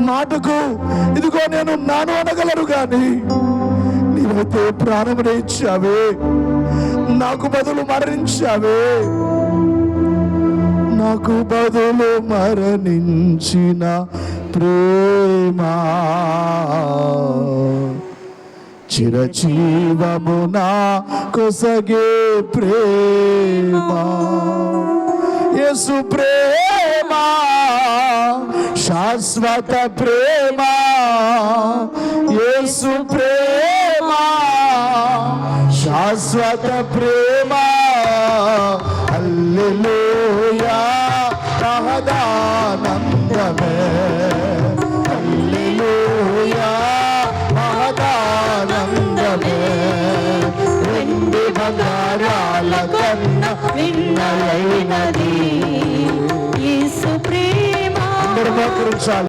మాటకు ఇదిగో నేను నాను అనగలరు గాని నీవైతే ప్రాణమునే ఇచ్చావే, నాకు బదులు మరణించావే. నాకు బదులు మరణించిన ప్రేమ చిరజీవమునా కొసగే ప్రేమ. యేసు ప్రేమ శాశ్వత ప్రేమ, యేసు ప్రేమ శాశ్వత ప్రేమ. హల్లెలూయా మహదానందమే, హల్లెలూయా మహదానందమే. వెండి బంగారాల కన్నా విన్నలైనది యేసు ప్రేమ. అందరూ మోకరించాలి.